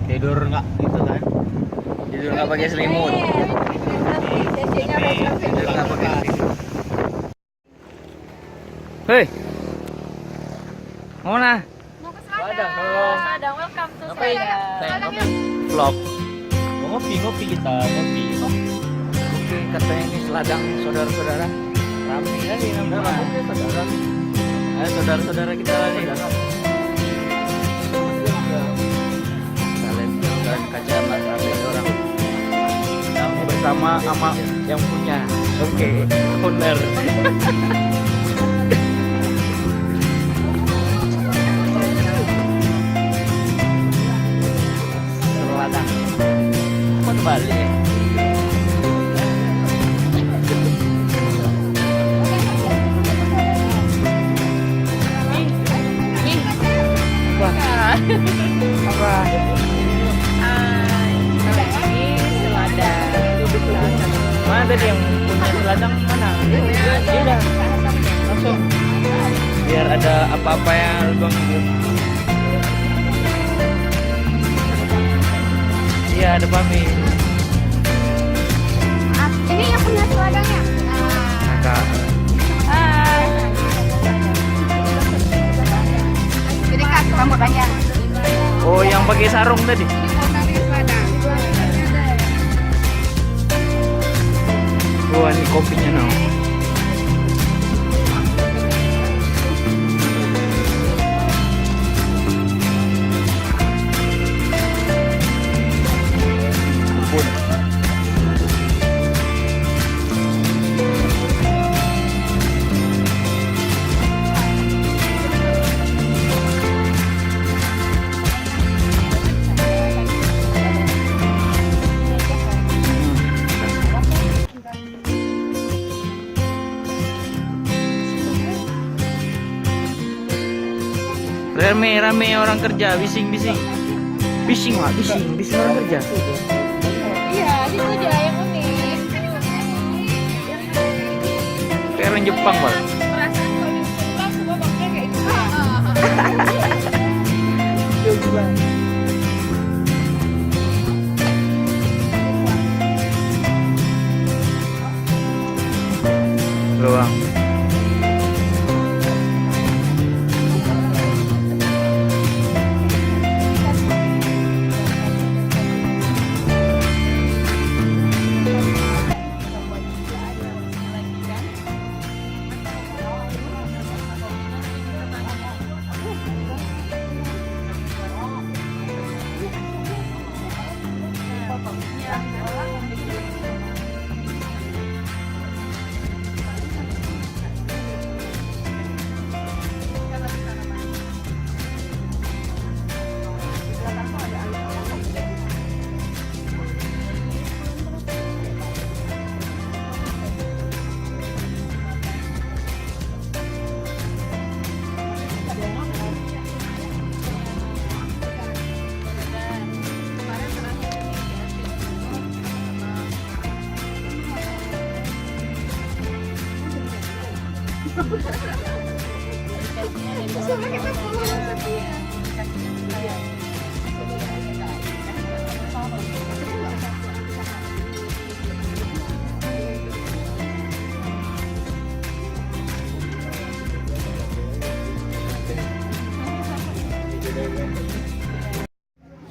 Tidur nggak gitu kan? Tidur nggak pakai selimut. Tidur nggak pakai selimut. Hei, mana? Mau ke Seladang. Seladang, welcome to Seladang. Vlog. Ngopi kita, ngopi. Oke, katanya ini Seladang, saudara-saudara. Ramai kali namanya. Saudara. Saudara-saudara kita nih. Kalian jangan kaca mas ramai orang. Kamu bersama sama yang punya. Oke, owner. Seladang. Kok balik? Apa? Ini Seladang. Mana tadi yang punya Seladang mana? Iya. Langsung. Biar ada apa-apa yang Bang. Iya, ada pamit. Ini yang punya Seladangnya. Kakak. Hai. Jadi kak, kamu tanya. Oh, yang pakai sarung tadi. Wah, ini kopinya no. Ampun. Rame orang kerja, bising. Bising orang kerja. Iya, itu aja yang unik. Kayak orang Jepang, Pak. Perasaan kalau di Jepang semua pakai kayak gitu. Ruang.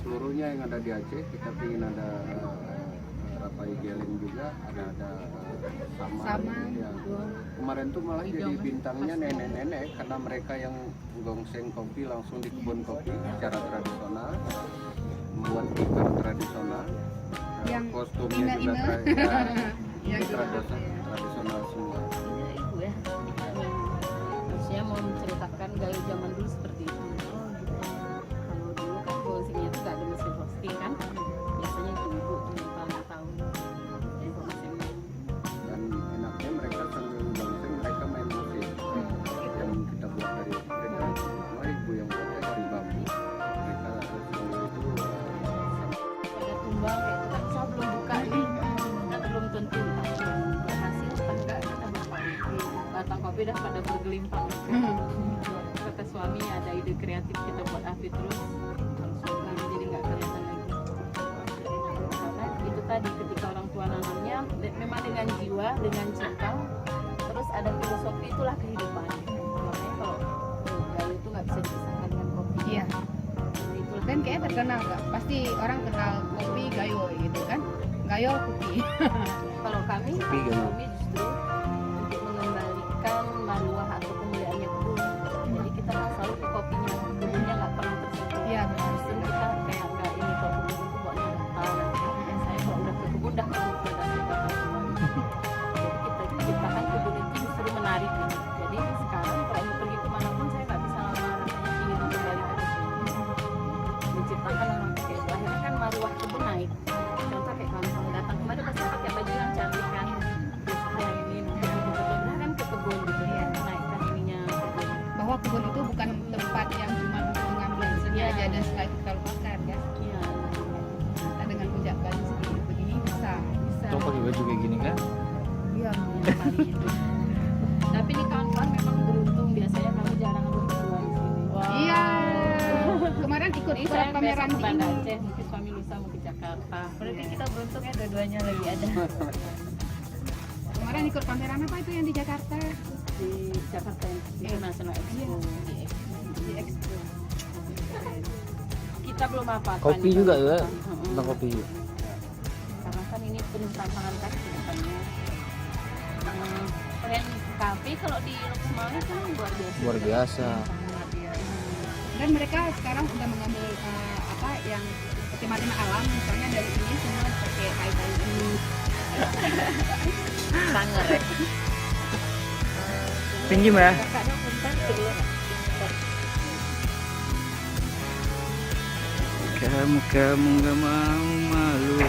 Seluruhnya yang ada di Aceh kita ingin ada Rapai Geleng juga, ada sama ya. Kemarin tuh malah jadi bintangnya nenek-nenek karena mereka yang gongseng kopi langsung di kebun kopi secara tradisional, membuat tikar tradisional, Yang kostumnya juga tradisional semua. Ibu ya, saya mau menceritakan gaya zaman dulu seperti itu. Kalau dulu kan closingnya itu gak ada mesin roasting kan, biasanya ibu-ibu tuh paling tahu informasinya. Dan enaknya mereka sambil gongseng mereka main musik yang kita buat dari mereka. Ibu yang buatnya dari bambu. Mereka semua itu Ada tumbang kayak itu kan saya belum buka nih, kan belum tentu entah berhasil entah enggak kita buka. Batang kopi udah pada bergelimpang. Kata suami ada ide kreatif kita buat api terus, kalau suami jadi nggak kelihatan lagi. dengan cinta, terus ada filosofi, itulah kehidupan. Makanya kalau gayo itu nggak bisa dipisahkan dengan kopi. Iya. Itu Dan kayak terkenal nggak? Pasti orang kenal kopi gayo gitu kan? Gayo kopi. kalau kami Kopi gayo. kami justru untuk mengembalikan maruah atau kemuliaannya kebun. Jadi kita nggak selalu ke kopinya, kebunnya nggak pernah tersentuh. Iya benar. Justru kita kayak nggak ini kalau kebun itu buatnya tahu. Saya kalau udah ke kebun dah kamu pada kita. Jadi kita ciptakan kebun itu justru menarik ini. Jadi sekarang kalau mau pergi kemanapun saya nggak bisa lama-lama ingin kembali ke kebun. Menciptakan orang kayak itu. Akhirnya kan maruah kebun naik. Contoh kayak kalau datang kemari pasti pakai baju yang cantik kan. Terus yang ini betul-betul kan ke kebun gitu ya. Naikkan ininya kebun. Bahwa kebun itu bukan tempat yang cuma untuk mengambil hasilnya Iya. aja dan setelah itu kita lupakan ya. Iya. Kita dengan puja baju seperti begini bisa. Bisa. Tuh pakai baju kayak gini kan? Iya. Yang paling itu. Tapi nih kawan-kawan memang beruntung, biasanya kami jarang berdua di sini. Iya. Kemarin ikut Ini saya pameran besok di ke Banda ini. Aceh, mungkin suami Lusa mau ke Jakarta. Berarti kita beruntung ya dua-duanya lagi ada. Kemarin ikut pameran apa itu yang di Jakarta? Di Jakarta International Expo. Di Expo. Kita belum apa-apa. Kopi nih, juga kawan-kawan. ya? Heeh. Tentang kopi. Karena kan ini penuh tantangan kan kedepannya. Tren kafe kalau di Loksmawe kan luar biasa. Luar biasa. Dan mereka sekarang udah mengambil apa yang kecemasan alam, misalnya dari ini semua pakai kayu-kayu ini. Sangat ya. Pinjam ya? Kakaknya bentar dulu. Kamu gak mau malu.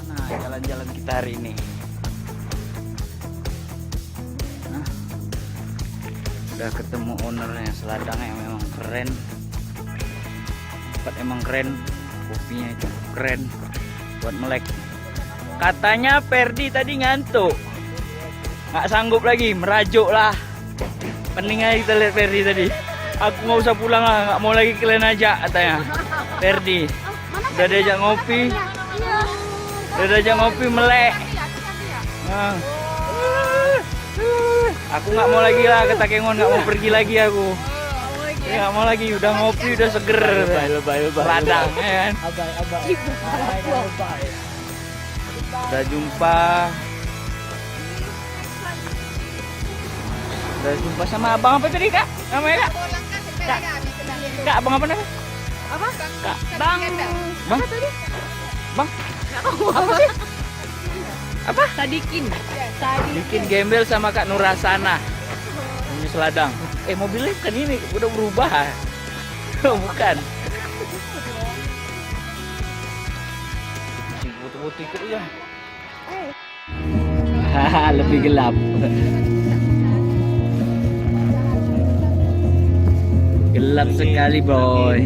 Nah, jalan-jalan kita hari ini. Nah, udah ketemu ownernya Seladang yang memang keren. Tempat emang keren, kopinya cukup keren buat melek. Katanya Ferdi tadi ngantuk, nggak sanggup lagi, merajuk lah. Mending aja kita lihat Ferdi tadi. Aku nggak usah pulang lah, nggak mau lagi kalian ajak katanya. Ferdi udah diajak ngopi, udah diajak ngopi melek. Nah. Aku nggak mau lagi lah ke Takengon, nggak mau pergi lagi aku. Ya nggak mau lagi, udah ngopi udah seger. Ladang ya kan. Udah jumpa sama abang apa tadi kak? Namanya kak? Kak abang apa namanya? Apa? Kak Bang. Bang? Bang? Apa sih? Apa? Sadikin. Bikin gembel sama Kak Nurasana ini Seladang. Mobilnya kan ini udah berubah. Bukan. Putih-putih itu ya. Lebih gelap. Gelap sekali boy.